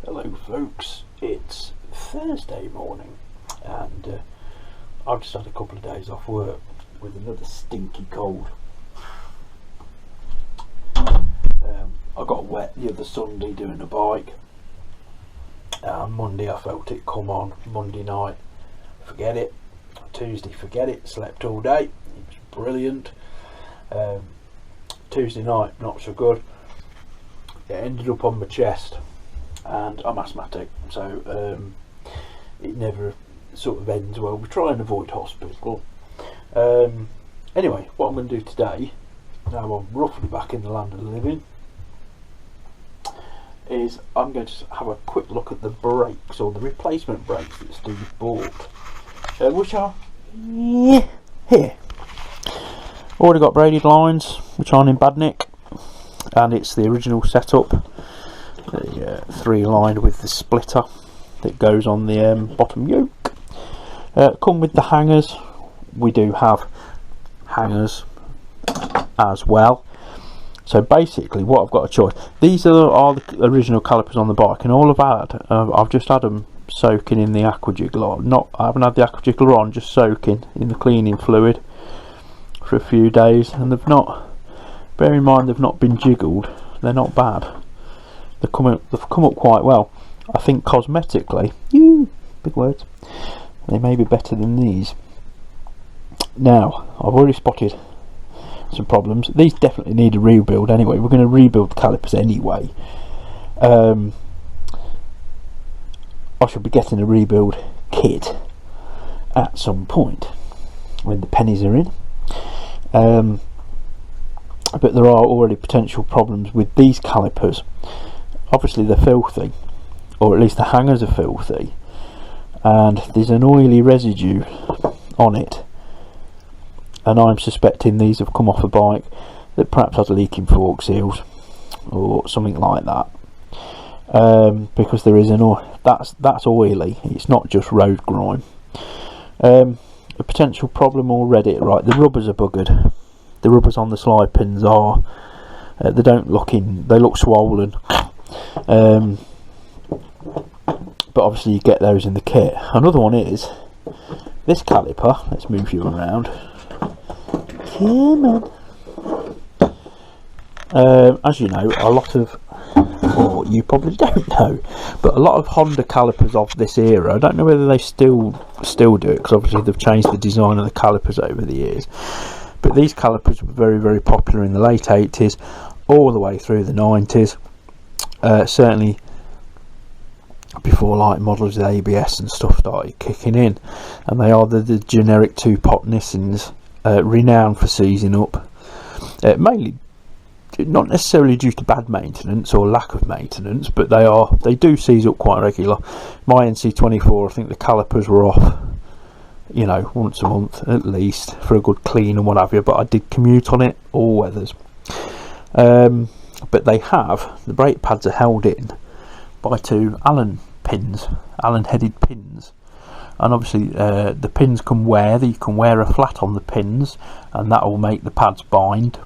Hello folks, it's Thursday morning and I've just had a couple of days off work with another stinky cold. I got wet the other Sunday doing a bike. Monday I felt it come on. Monday night, forget it. Tuesday, forget it. Slept all day. It was brilliant. Tuesday night, not so good. It ended up on my chest, and I'm asthmatic, so it never sort of ends well. We try and avoid hospital. Anyway, what I'm going to do today, now I'm roughly back in the land of the living, is I'm going to have a quick look at the brakes, or the replacement brakes that Steve bought, which are here. Already got braided lines, which aren't in bad nick, and it's the original setup, the 3-line with the splitter that goes on the bottom yoke. Come with the hangers. We do have hangers as well. So basically what I've got a choice. These are the original calipers on the bike, and all I've had, I've just had them soaking in the aqua jiggler. I haven't had the aqua jiggler on, just soaking in the cleaning fluid for a few days, and they've not, bear in mind they've not been jiggled, they're not bad. They've come up quite well. I think cosmetically, big words, they may be better than these. Now, I've already spotted some problems. These definitely need a rebuild anyway. We're going to rebuild the calipers anyway. I should be getting a rebuild kit at some point when the pennies are in. But there are already potential problems with these calipers. Obviously they're filthy, or at least the hangers are filthy, and there's an oily residue on it, and I'm suspecting these have come off a bike that perhaps has leaking fork seals or something like that, because there is an oil that's oily. It's not just road grime. A potential problem already. Right, the rubbers are buggered. The rubbers on the slide pins are they don't look in, they look swollen, but obviously you get those in the kit. Another one is this caliper. Let's move you around. Come on. As you know, a lot of, or you probably don't know, but a lot of Honda calipers of this era, I don't know whether they still do it, because obviously they've changed the design of the calipers over the years, but these calipers were very, very popular in the late 80s all the way through the 90s, certainly before like models with ABS and stuff started kicking in, and they are the generic 2-pot Nissans, renowned for seizing up, mainly not necessarily due to bad maintenance or lack of maintenance, but they do seize up quite regular. My NC24, I think the calipers were off, you know, once a month at least for a good clean and what have you, but I did commute on it all weathers. But they have, the brake pads are held in by 2 Allen headed pins, and obviously the pins can wear, you can wear a flat on the pins, and that will make the pads bind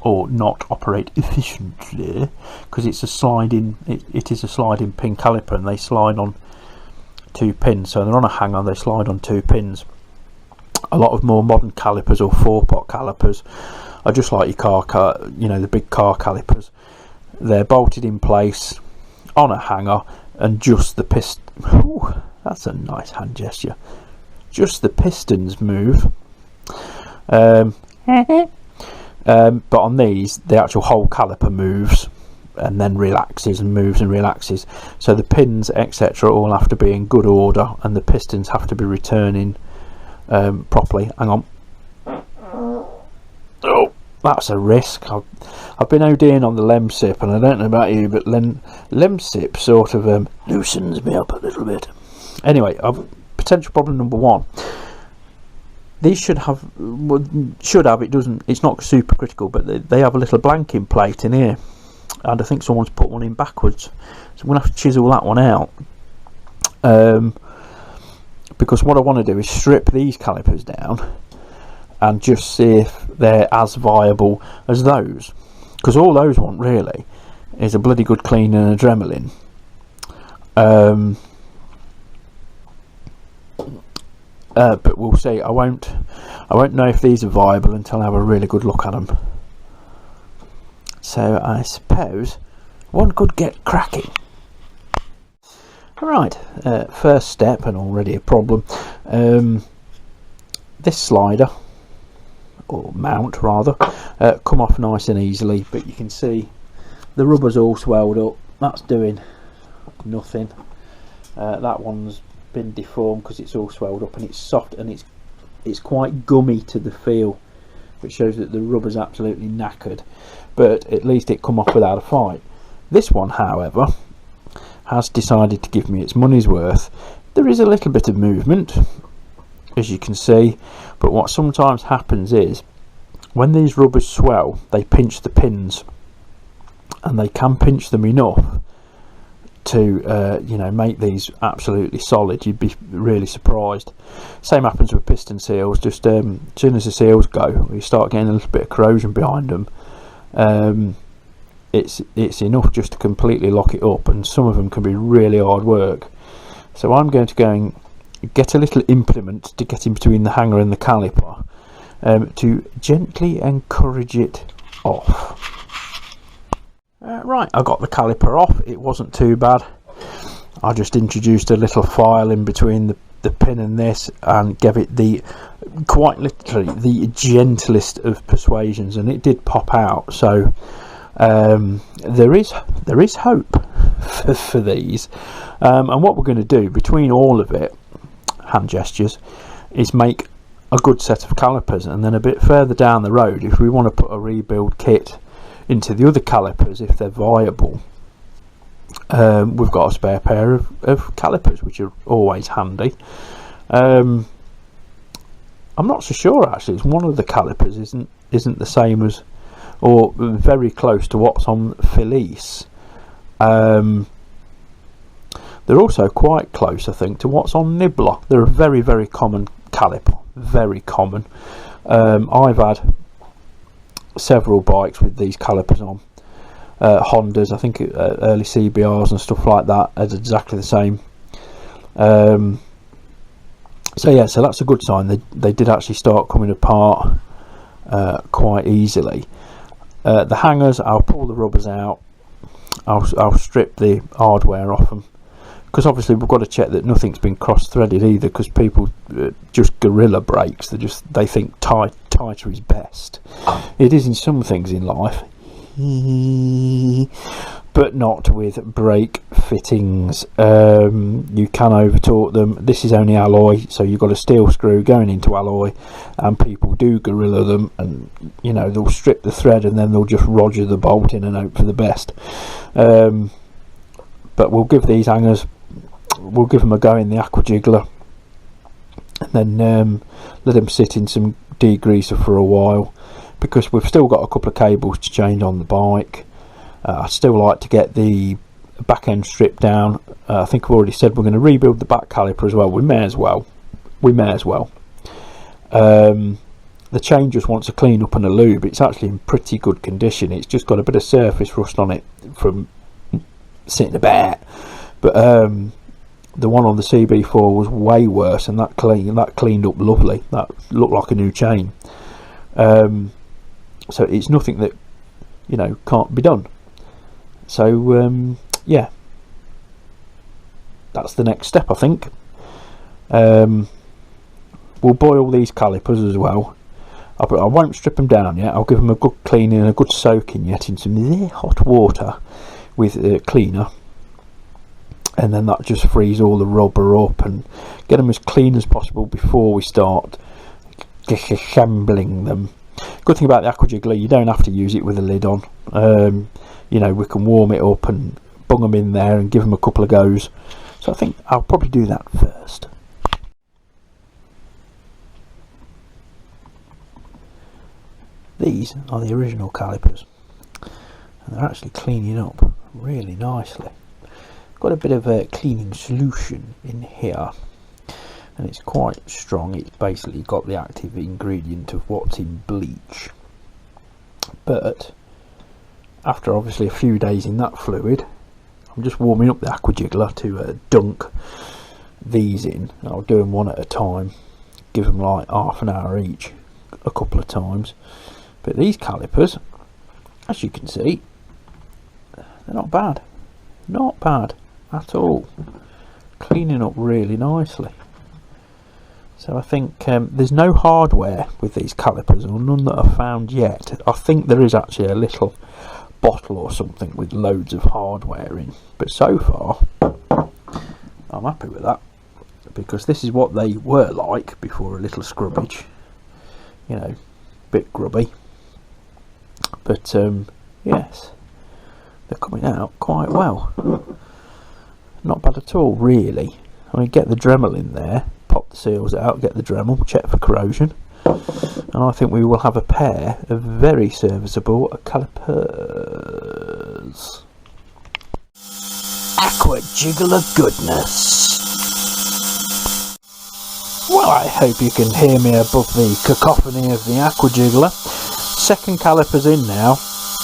or not operate efficiently, because it's a sliding, it is a sliding pin caliper, and they slide on 2 pins, so they're on a hanger, they slide on 2 pins. A lot of more modern calipers or 4-pot calipers are just like your car, you know, the big car calipers. They're bolted in place on a hanger, and just the piston. Ooh, that's a nice hand gesture. Just the pistons move. But on these, the actual whole caliper moves and then relaxes and moves and relaxes. So the pins, etc., all have to be in good order, and the pistons have to be returning properly. Hang on. Oh, that's a risk. I've been ODing on the Lemsip, and I don't know about you, but Lemsip sort of loosens me up a little bit. Anyway, potential problem number 1. These should have, it doesn't, it's not super critical, but they have a little blanking plate in here, and I think someone's put one in backwards, so I'm going to have to chisel that one out, because what I want to do is strip these calipers down and just see if they're as viable as those, because all those want really is a bloody good clean and a Dremel in, but we'll see. I won't know if these are viable until I have a really good look at them. So I suppose one could get cracking. Right, first step, and already a problem. This slider, or mount rather, come off nice and easily, but you can see the rubber's all swelled up. That's doing nothing. That one's been deformed because it's all swelled up, and it's soft, and it's quite gummy to the feel, which shows that the rubber's absolutely knackered, but at least it come off without a fight. This one, however, has decided to give me its money's worth. There is a little bit of movement, as you can see, but what sometimes happens is when these rubbers swell, they pinch the pins, and they can pinch them enough to you know, make these absolutely solid. You'd be really surprised. Same happens with piston seals. Just as soon as the seals go, you start getting a little bit of corrosion behind them. It's enough just to completely lock it up, and some of them can be really hard work. So I'm going to go and get a little implement to get in between the hanger and the caliper, to gently encourage it off. Right, I got the caliper off. It wasn't too bad. I just introduced a little file in between the pin and this, and gave it the, quite literally, the gentlest of persuasions, and it did pop out. So there is hope for these, and what we're going to do between all of it, hand gestures, is make a good set of calipers, and then a bit further down the road, if we want to put a rebuild kit into the other calipers, if they're viable, we've got a spare pair of calipers, which are always handy. I'm not so sure actually. It's one of the calipers isn't the same as, or very close to what's on Felice. They're also quite close, I think, to what's on Nibbler. They're a very, very common caliper, very common. I've had several bikes with these calipers on. Hondas, I think, early CBRs and stuff like that are exactly the same. So yeah, so that's a good sign. They did actually start coming apart quite easily. The hangers, I'll pull the rubbers out. I'll strip the hardware off them, because obviously we've got to check that nothing's been cross-threaded either, because people just gorilla brakes. They think tighter is best. It is in some things in life, but not with brake fittings. You can over-torque them. This is only alloy, so you've got a steel screw going into alloy, and people do gorilla them, and you know, they'll strip the thread and then they'll just roger the bolt in and hope for the best. But we'll give these hangers, we'll give them a go in the aqua jiggler, and then let them sit in some degreaser for a while, because we've still got a couple of cables to change on the bike. I'd still like to get the back end stripped down. I think I've already said we're going to rebuild the back caliper as well. We may as well. The chain just wants a clean up and a lube. It's actually in pretty good condition. It's just got a bit of surface rust on it from sitting about. But the one on the CB4 was way worse, and that cleaned up lovely. That looked like a new chain. So it's nothing that, you know, can't be done. So yeah, that's the next step, I think. We'll boil these calipers as well. I won't strip them down yet. I'll give them a good cleaning and a good soaking yet in some hot water with cleaner, and then that just frees all the rubber up and get them as clean as possible before we start assembling them. Good thing about the aqua jiggler, you don't have to use it with a lid on. You know, we can warm it up and bung them in there and give them a couple of goes. So I think I'll probably do that first. These are the original calipers, and they're actually cleaning up really nicely. Got a bit of a cleaning solution in here, and it's quite strong. It's basically got the active ingredient of what's in bleach, but after obviously a few days in that fluid, I'm just warming up the aqua jiggler to dunk these in. I'll do them one at a time, give them like half an hour each, a couple of times. But these calipers, as you can see, they're not bad at all, cleaning up really nicely. So I think there's no hardware with these calipers, or none that I've found yet. I think there is actually a little bottle or something with loads of hardware in, but so far I'm happy with that, because this is what they were like before a little scrubbage, you know, bit grubby, but yes, they're coming out quite well, not bad at all really. I mean, get the Dremel in there, pop the seals out, get the Dremel, check for corrosion, and I think we will have a pair of very serviceable calipers. Aqua jiggler goodness. Well, I hope you can hear me above the cacophony of the aqua jiggler. Second calipers in now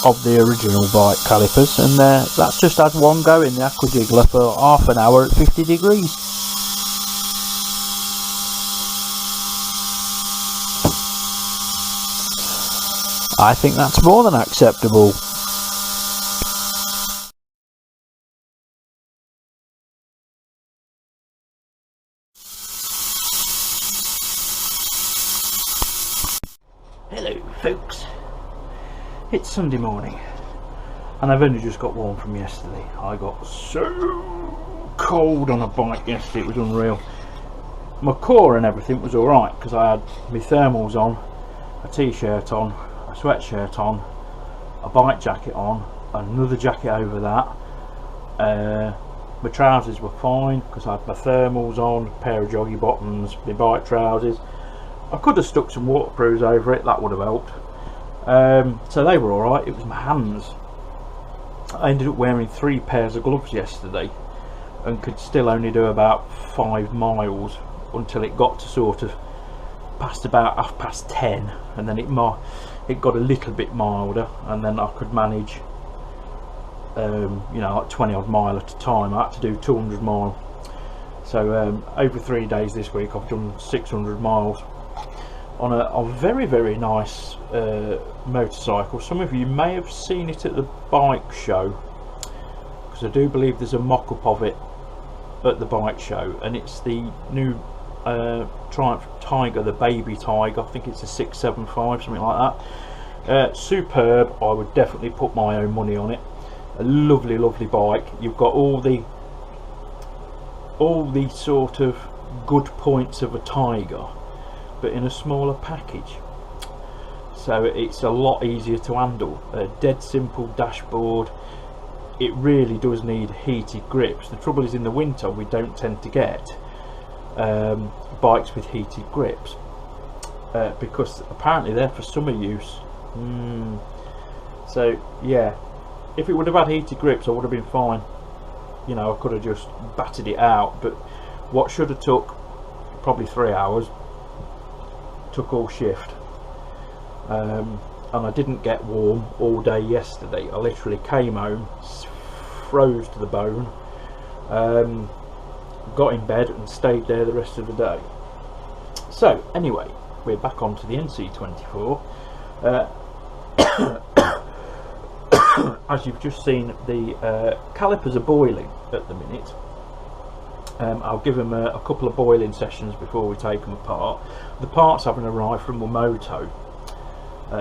of the original bike calipers, and that's just had one go in the aqua jiggler for half an hour at 50 degrees. I think that's more than acceptable. Hello folks, it's Sunday morning and I've only just got warm from yesterday. I got so cold on a bike yesterday, it was unreal. My core and everything was alright because I had my thermals on, a t-shirt on, a sweatshirt on, a bike jacket on, another jacket over that. My trousers were fine because I had my thermals on, a pair of joggy bottoms, my bike trousers. I could have stuck some waterproofs over it, that would have helped. So they were alright. It was my hands. I ended up wearing 3 pairs of gloves yesterday and could still only do about 5 miles until it got to sort of past about 10:30, and then it got a little bit milder, and then I could manage you know, like 20 odd mile at a time. I had to do 200 mile. So over 3 days this week I've done 600 miles on a very, very nice motorcycle. Some of you may have seen it at the bike show, because I do believe there's a mock-up of it at the bike show, and it's the new Triumph Tiger, the baby Tiger. I think it's a 675, something like that. Superb. I would definitely put my own money on it. A lovely, lovely bike. You've got all the sort of good points of a Tiger, but in a smaller package, so it's a lot easier to handle. A dead simple dashboard. It really does need heated grips. The trouble is, in the winter we don't tend to get bikes with heated grips because apparently they're for summer use. So yeah, if it would have had heated grips I would have been fine, you know, I could have just battered it out, but what should have took probably 3 hours took all shift. And I didn't get warm all day yesterday. I literally came home, froze to the bone, got in bed and stayed there the rest of the day. So anyway, we're back onto the NC24. As you've just seen, the calipers are boiling at the minute. I'll give them a couple of boiling sessions before we take them apart. The parts haven't arrived from Wamoto.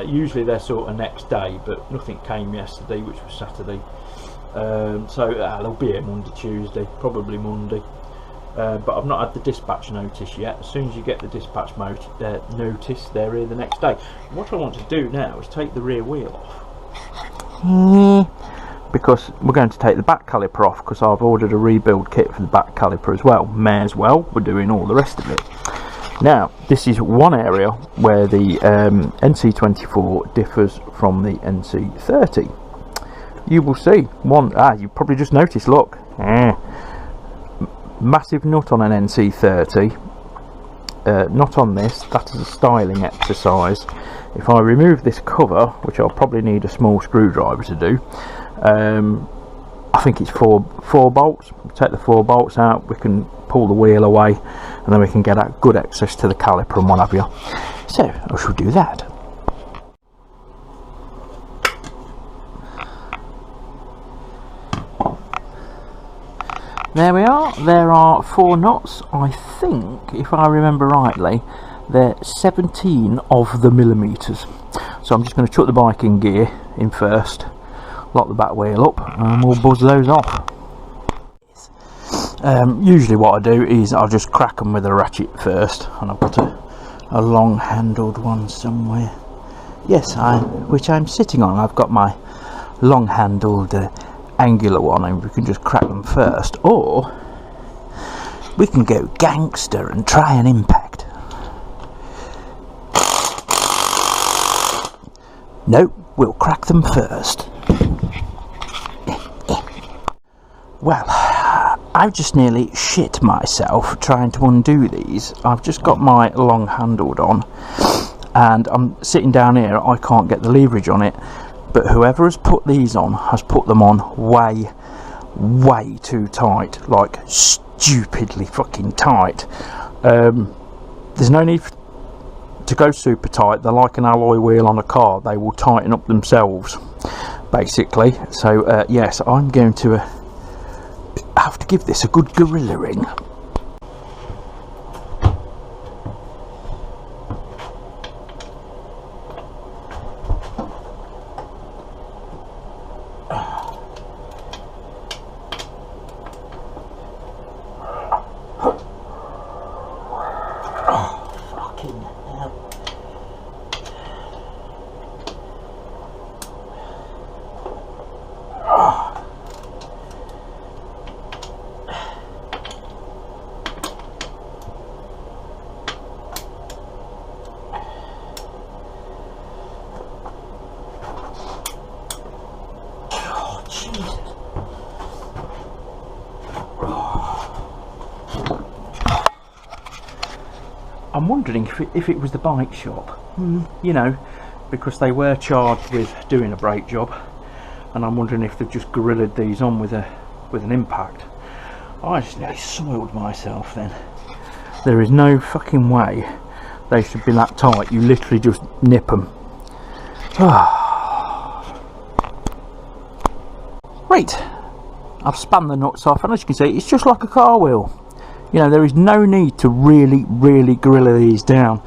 Usually they're sort of next day, but nothing came yesterday, which was Saturday. So they'll be here Monday, Tuesday, probably Monday. But I've not had the dispatch notice yet. As soon as you get the dispatch notice, they're here the next day. What I want to do now is take the rear wheel off. Because we're going to take the back caliper off, because I've ordered a rebuild kit for the back caliper as well. May as well, we're doing all the rest of it. Now, this is one area where the NC24 differs from the NC30. You will see you probably just noticed, look, massive nut on an NC30, not on this. That is a styling exercise. If I remove this cover, which I'll probably need a small screwdriver to do, I I think it's four bolts. Take the 4 bolts out, we can pull the wheel away, and then we can get good access to the caliper and what have you. So I shall do that. There we are. There are 4 nuts. I think, if I remember rightly, they're 17 of the millimeters. So I'm just going to chuck the bike in gear in first, lock the back wheel up, and we'll buzz those off. Usually what I do is I'll just crack them with a ratchet first, and I've got a long handled one somewhere. Yes, which I'm sitting on. I've got my long handled angular one, and we can just crack them first, or we can go gangster and try an impact. No, we'll crack them first. Well, I've just nearly shit myself trying to undo these. I've just got my long handled on, and I'm sitting down here. I can't get the leverage on it, but whoever has put these on has put them on way too tight, like stupidly fucking tight. There's no need to go super tight. They're like an alloy wheel on a car. They will tighten up themselves, basically. So yes, I'm going to have to give this a good gorilla-ing. I'm wondering if it was the bike shop, you know, because they were charged with doing a brake job, and I'm wondering if they've just gorillaed these on with an impact. I just nearly soiled myself then. There is no fucking way they should be that tight. You literally just nip them. Right, I've spun the nuts off, and as you can see, it's just like a car wheel. You know, there is no need to really gorilla these down.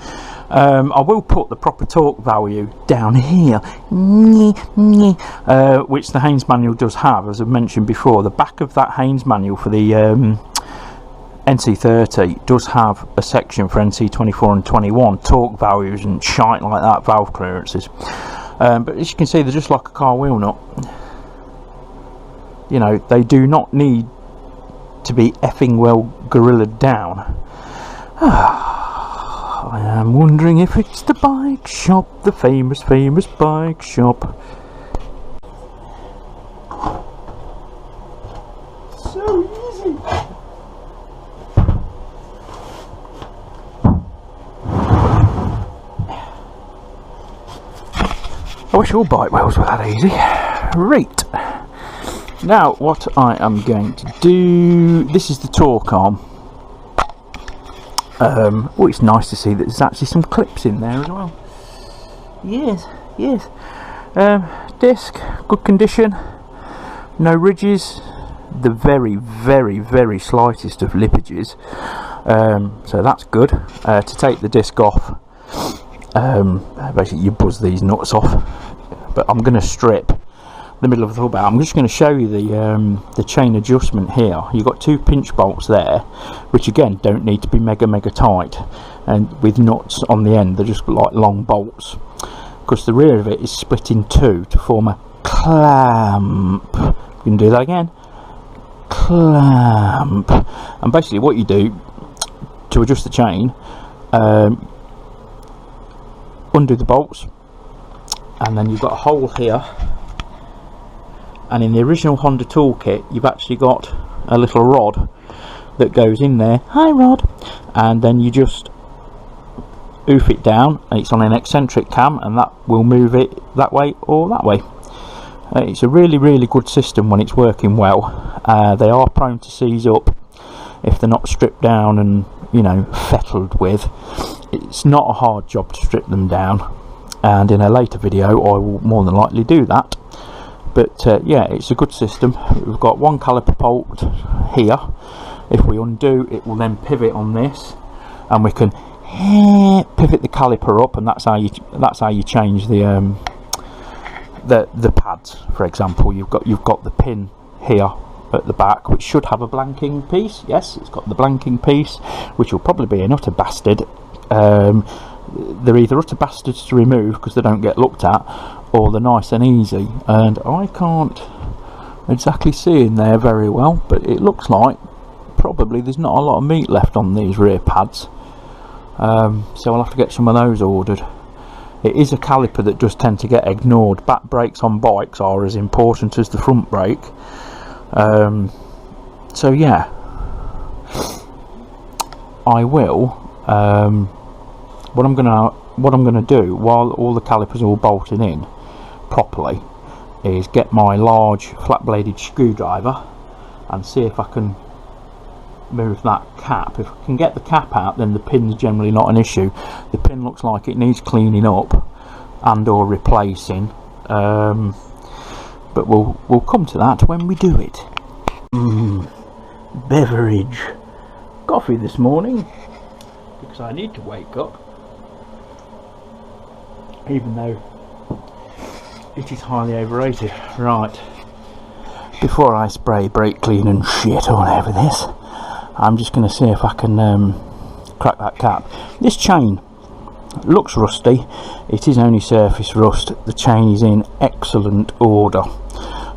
I will put the proper torque value down here, which the Haynes manual does have, as I've mentioned before. The back of that Haynes manual for the NC30 does have a section for NC24 and 21 torque values and shite like that, valve clearances. But as you can see, they're just like a car wheel nut. You know, they do not need to be effing well gorillaed down. I am wondering if it's the bike shop, the famous bike shop. So easy. I wish all bike wheels were that easy. Right. Now, what I am going to do, this is the torque arm. Oh, it's nice to see that there's actually some clips in there as well. Yes. Disc, good condition, no ridges, the very slightest of lippages. So that's good. To take the disc off, basically you buzz these nuts off, but I'm going to strip the middle of the hub out. I'm just going to show you the chain adjustment here. You've got 2 pinch bolts there, which again don't need to be mega tight, and with nuts on the end, they're just like long bolts, because the rear of it is split in 2 to form a clamp. You can do that again, clamp. And basically what you do to adjust the chain, undo the bolts, and then you've got a hole here. And in the original Honda toolkit, you've actually got a little rod that goes in there. Hi, rod. And then you just oof it down, and it's on an eccentric cam, and that will move it that way or that way. It's a really good system when it's working well. They are prone to seize up if they're not stripped down and, you know, fettled with. It's not a hard job to strip them down, and in a later video I will more than likely do that. But yeah, it's a good system. We've got one caliper bolt here. If we undo, it will then pivot on this, and we can pivot the caliper up, and that's how you change the pads. For example, you've got the pin here at the back, which should have a blanking piece. Yes, it's got the blanking piece, which will probably be an utter bastard. They're either utter bastards to remove because they don't get looked at, or they're nice and easy, and I can't exactly see in there very well, but it looks like probably there's not a lot of meat left on these rear pads, so I'll have to get some of those ordered. It is a caliper that does tend to get ignored. Back brakes on bikes are as important as the front brake, so yeah, I will what I'm gonna do while all the calipers are all bolted in properly is get my large flat bladed screwdriver and see if I can move that cap. If I can get the cap out, then the pin's generally not an issue. The pin looks like it needs cleaning up and or replacing, but we'll come to that when we do it. Beverage coffee this morning because I need to wake up, even though it is highly overrated. Right, before I spray brake clean and shit all over this, I'm just going to see if I can crack that cap. This chain looks rusty. It is only surface rust. The chain is in excellent order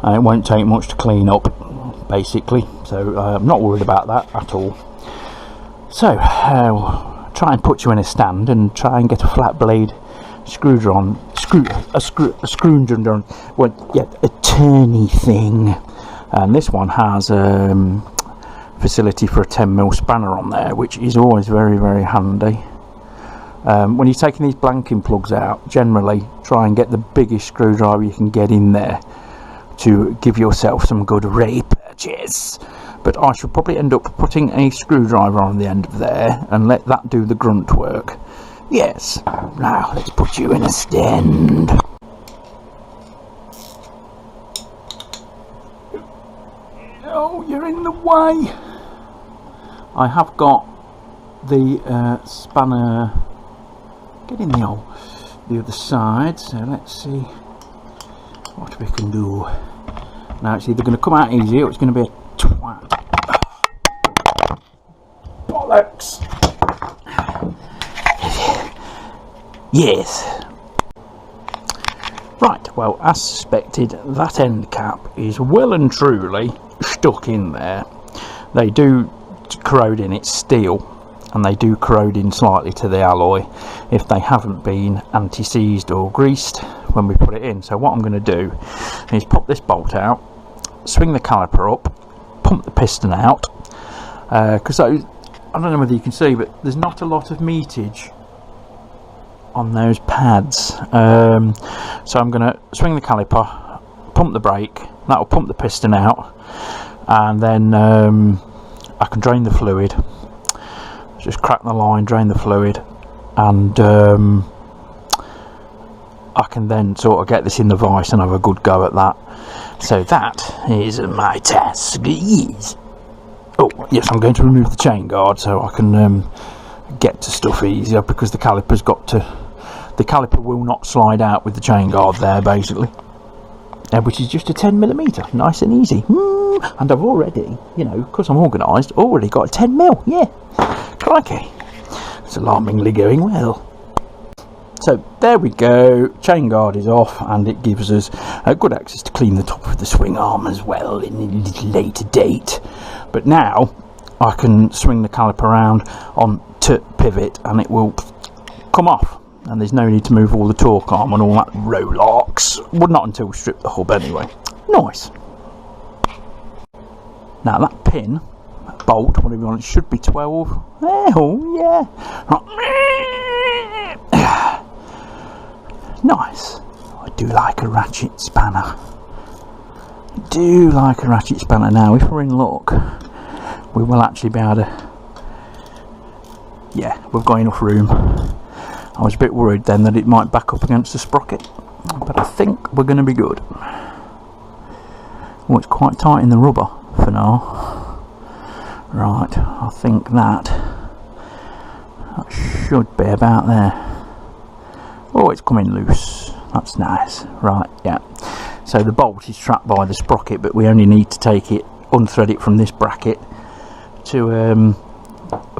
and it won't take much to clean up, basically, so I'm not worried about that at all. So try and put you in a stand and try and get a flat blade screwdriver on, a screwdriver, well, yeah, a turny thing, and this one has facility for a 10mm spanner on there, which is always very handy. When you're taking these blanking plugs out, generally try and get the biggest screwdriver you can get in there to give yourself some good repurchase. But I should probably end up putting a screwdriver on the end of there and let that do the grunt work. Yes, now let's put you in a stand. Oh, you're in the way. I have got the spanner. Get in the other side. So let's see what we can do. Now it's either going to come out easy or it's going to be a twat. Bollocks. Yes. Right, well, as suspected, that end cap is well and truly stuck in there. They do corrode in, it's steel, and they do corrode in slightly to the alloy if they haven't been anti-seized or greased when we put it in. So what I'm going to do is pop this bolt out, swing the caliper up, pump the piston out, because I don't know whether you can see, but there's not a lot of meatage on those pads. So I'm going to swing the caliper, pump the brake, that will pump the piston out, and then I can drain the fluid. Just crack the line, drain the fluid, and I can then sort of get this in the vice and have a good go at that. So that is my task. Oh yes, I'm going to remove the chain guard so I can get to stuff easier, because the caliper's got to, the caliper will not slide out with the chain guard there, basically, which is just a 10mm, nice and easy. And I've already, you know, because I'm organised, already got a 10mm. Yeah, crikey, it's alarmingly going well. So there we go, chain guard is off, and it gives us a good access to clean the top of the swing arm as well in a little later date. But now I can swing the caliper around on to pivot and it will come off, and there's no need to move all the torque arm and all that Rolex. Well, not until we strip the hub anyway. Nice. Now that pin, that bolt, whatever you want, it should be 12. Oh yeah. Nice. I do like a ratchet spanner. do like a ratchet spanner now. If we're in luck, we will actually be able to, yeah, we've got enough room. I was a bit worried then that it might back up against the sprocket, but I think we're going to be good. Oh, it's quite tight in the rubber for now. Right, I think that should be about there. Oh, it's coming loose. That's nice. Right, yeah. So the bolt is trapped by the sprocket, but we only need to take it, unthread it from this bracket to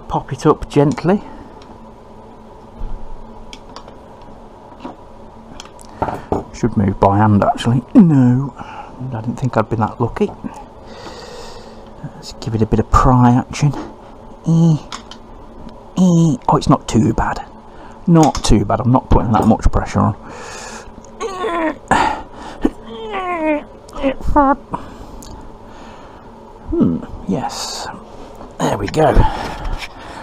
pop it up gently. Should move by hand actually. No, I didn't think I'd be that lucky. Let's give it a bit of pry action. Oh, it's not too bad. Not too bad. I'm not putting that much pressure on. Yes. There we go.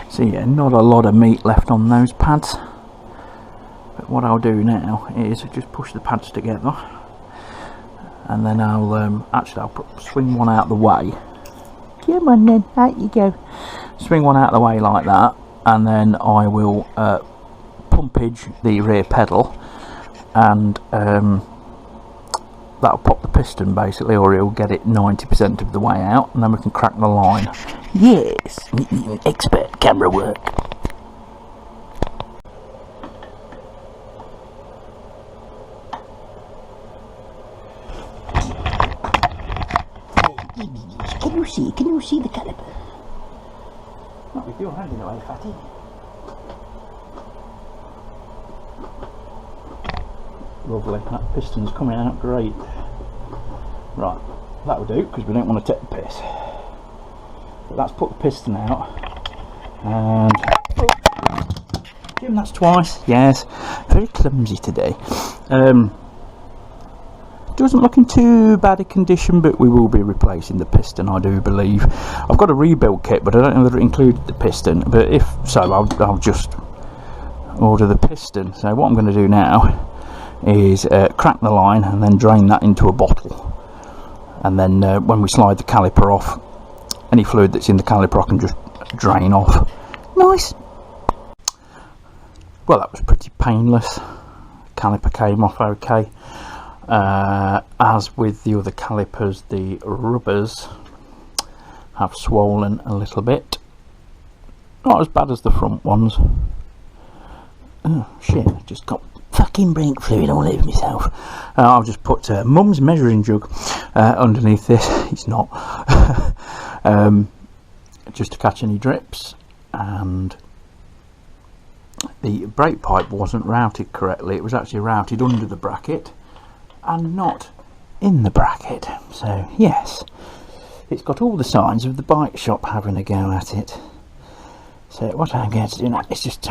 So yeah, not a lot of meat left on those pads. But what I'll do now is just push the pads together, and then I'll swing one out the way. Come on then, out you go. Swing one out the way like that, and then I will pumpage the rear pedal, and that'll pop the piston basically, or it'll get it 90% of the way out, and then we can crack the line. Yes, expert camera work. Can you see the caliper? Not with your hand in the way, fatty. Lovely, that piston's coming out great. Right, that'll do, because we don't want to take the piss. But that's put the piston out. And oh, Jim, that's twice. Yes, very clumsy today. Doesn't look in too bad a condition, but we will be replacing the piston, I do believe. I've got a rebuild kit, but I don't know whether it included the piston. But if so, I'll just order the piston. So what I'm going to do now is crack the line and then drain that into a bottle. And then when we slide the caliper off, any fluid that's in the caliper I can just drain off. Nice. Well, that was pretty painless. Caliper came off okay. As with the other calipers, the rubbers have swollen a little bit. Not as bad as the front ones. Oh shit, I just got fucking brake fluid all over myself. I'll just put Mum's measuring jug underneath this. It's not. Just to catch any drips. And the brake pipe wasn't routed correctly. It was actually routed under the bracket and not in the bracket. So yes, it's got all the signs of the bike shop having a go at it. So what I'm going to do now is just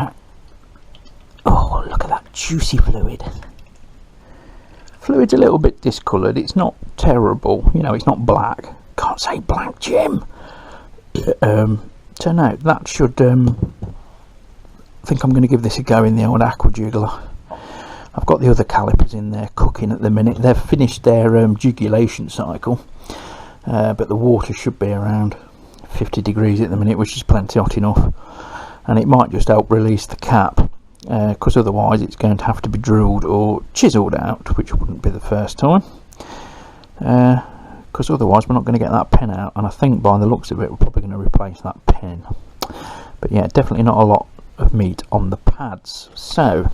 oh, look at that juicy fluid. Fluid's a little bit discoloured. It's not terrible, you know, it's not black. Can't say black, Jim. So no, that should I think I'm going to give this a go in the old aqua jiggler. I've got the other calipers in there cooking at the minute. They've finished their jugulation cycle, but the water should be around 50 degrees at the minute, which is plenty hot enough, and it might just help release the cap, because otherwise it's going to have to be drilled or chiselled out, which wouldn't be the first time, because otherwise we're not going to get that pin out, and I think by the looks of it we're probably going to replace that pin. But yeah, definitely not a lot of meat on the pads. So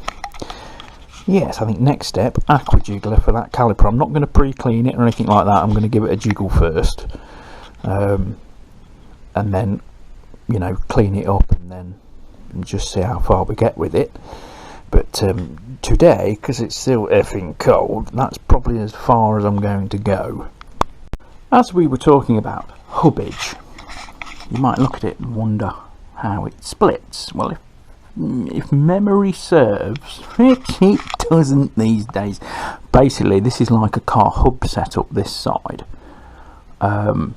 yes, I think next step, aqua jiggler for that caliper. I'm not going to pre-clean it or anything like that. I'm going to give it a jiggle first, and then, you know, clean it up and then just see how far we get with it. But today, because it's still effing cold, that's probably as far as I'm going to go. As we were talking about hubbage, you might look at it and wonder how it splits. Well, if memory serves, it doesn't these days. Basically, this is like a car hub setup this side, and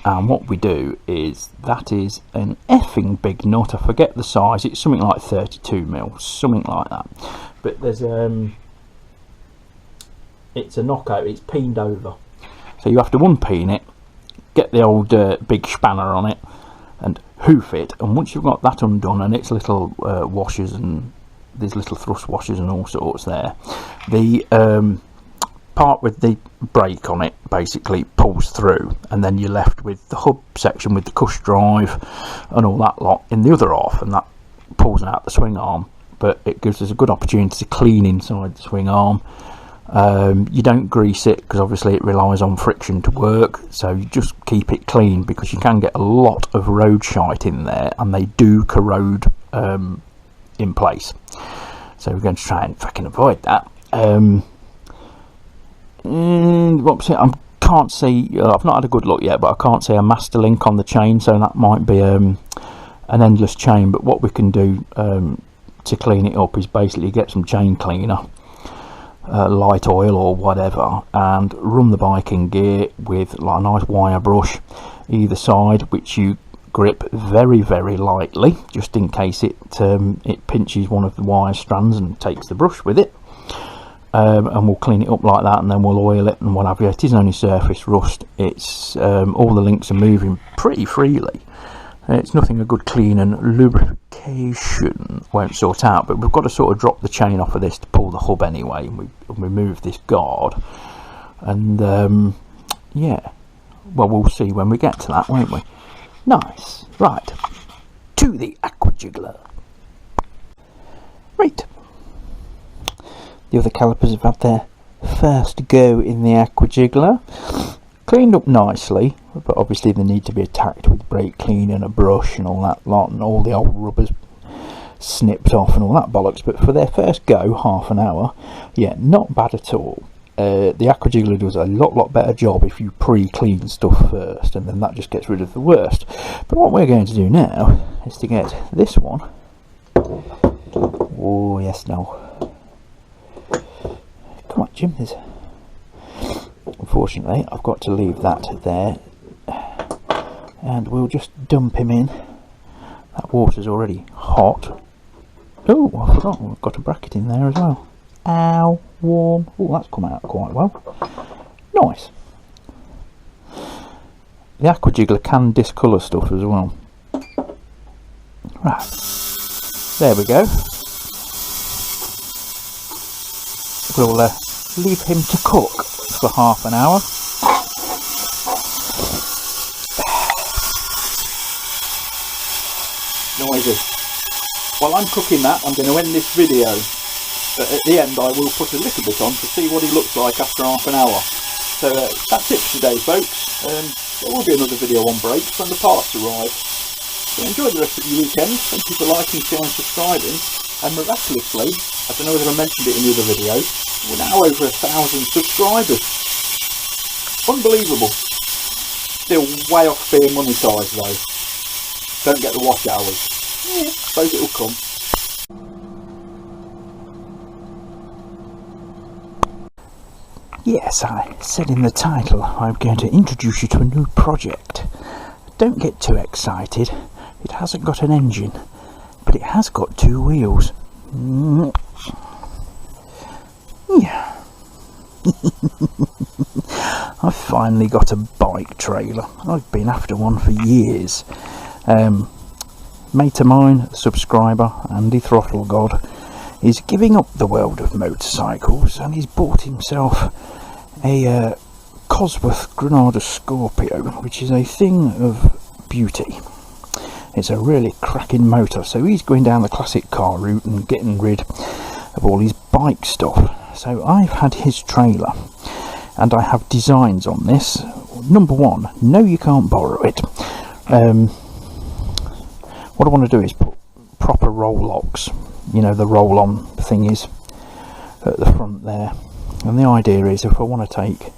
what we do is, that is an effing big nut. I forget the size, it's something like 32 mil, something like that, but there's it's a knockout, it's peened over, so So you have to unpeen it, get the old big spanner on it and hoof it, and once you've got that undone and its little washers, and there's little thrust washers and all sorts there, the part with the brake on it basically pulls through, and then you're left with the hub section with the cush drive and all that lot in the other half, and that pulls out the swing arm. But it gives us a good opportunity to clean inside the swing arm. You don't grease it because obviously it relies on friction to work, so you just keep it clean, because you can get a lot of road shite in there and they do corrode in place, so we're going to try and fucking avoid that. I can't see, I've not had a good look yet, but I can't see a master link on the chain, so that might be an endless chain. But what we can do to clean it up is basically get some chain cleaner, light oil or whatever, and run the bike in gear with like a nice wire brush either side, which you grip very, very lightly, just in case it pinches one of the wire strands and takes the brush with it. And we'll clean it up like that, and then we'll oil it and what have you. It is only surface rust. It's all the links are moving pretty freely. It's nothing a good clean and lubrication won't sort out, but we've got to sort of drop the chain off of this to pull the hub anyway, and we remove this guard, and yeah, well, we'll see when we get to that, won't we? Nice. Right, to the aqua jiggler. Right, the other calipers have had their first go in the aqua jiggler. Cleaned up nicely, but obviously they need to be attacked with brake clean and a brush and all that lot, and all the old rubbers snipped off and all that bollocks. But for their first go, half an hour, yeah, not bad at all. The aqua jiggler does a lot better job if you pre-clean stuff first, and then that just gets rid of the worst. But what we're going to do now is to get this one. Oh yes, no. Come on, Jim. Unfortunately, I've got to leave that there, and we'll just dump him in. That water's already hot. Oh, I forgot, we've got a bracket in there as well. Ow, warm. Oh, that's come out quite well. Nice. The aqua jiggler can discolour stuff as well. Right, there we go. We'll leave him to cook for half an hour. Noisy. While I'm cooking that, I'm going to end this video, but at the end I will put a little bit on to see what he looks like after half an hour. So that's it for today, folks. There will be another video on brakes when the parts arrive. So enjoy the rest of your weekend. Thank you for liking, sharing, subscribing, and miraculously, I don't know whether I mentioned it in the other video, we're now over 1,000 subscribers. Unbelievable. Still way off being monetised though. Don't get the watch hours. Yeah, I suppose it'll come. Yes, I said in the title I'm going to introduce you to a new project. Don't get too excited. It hasn't got an engine, but it has got 2 wheels. Yeah. I've finally got a bike trailer. I've been after one for years. Mate of mine, subscriber, Andy Throttle God, is giving up the world of motorcycles, and he's bought himself a Cosworth Granada Scorpio, which is a thing of beauty. It's a really cracking motor, so he's going down the classic car route and getting rid of all his bike stuff. So I've had his trailer, and I have designs on this. Number one, no, you can't borrow it. What I want to do is put proper roll locks, you know, the roll on thingies at the front there. And the idea is, if I want to take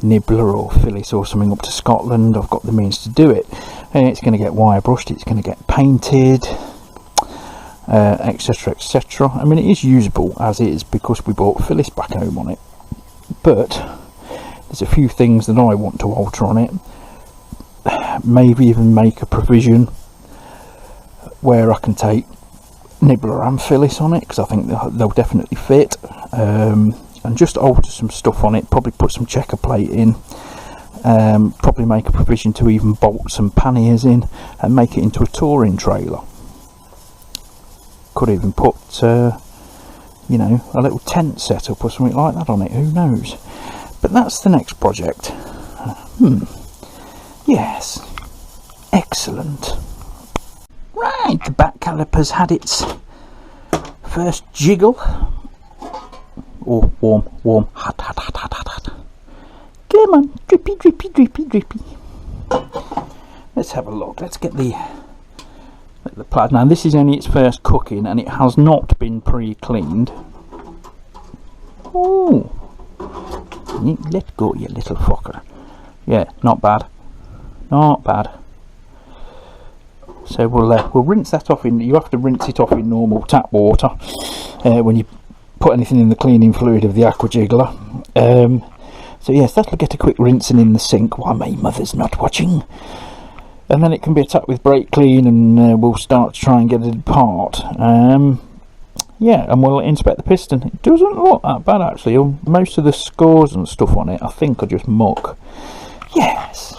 Nibbler or Phyllis or something up to Scotland, I've got the means to do it. And it's going to get wire brushed, it's going to get painted, etc, etc. I mean, it is usable as is because we bought Phyllis back home on it, but there's a few things that I want to alter on it. Maybe even make a provision where I can take Nibbler and Phyllis on it, because I think they'll definitely fit, and just alter some stuff on it, probably put some checker plate in, Probably make a provision to even bolt some panniers in and make it into a touring trailer. Could even put you know, a little tent setup or something like that on it, who knows. But that's the next project. Yes, excellent. Right, the back caliper's had its first jiggle. Oh, warm, hot. Come on, drippy. Let's have a look. Let's get the plaid. Now this is only its first cooking and it has not been pre-cleaned. Oh, let go, you little fucker. Yeah, not bad. So we'll rinse that off in. You have to rinse it off in normal tap water when you put anything in the cleaning fluid of the aqua jiggler. So yes, that'll get a quick rinsing in the sink while my mother's not watching. And then it can be attacked with brake clean, and we'll start to try and get it apart. Yeah, and we'll inspect the piston. It doesn't look that bad actually. Most of the scores and stuff on it I think are just muck. Yes,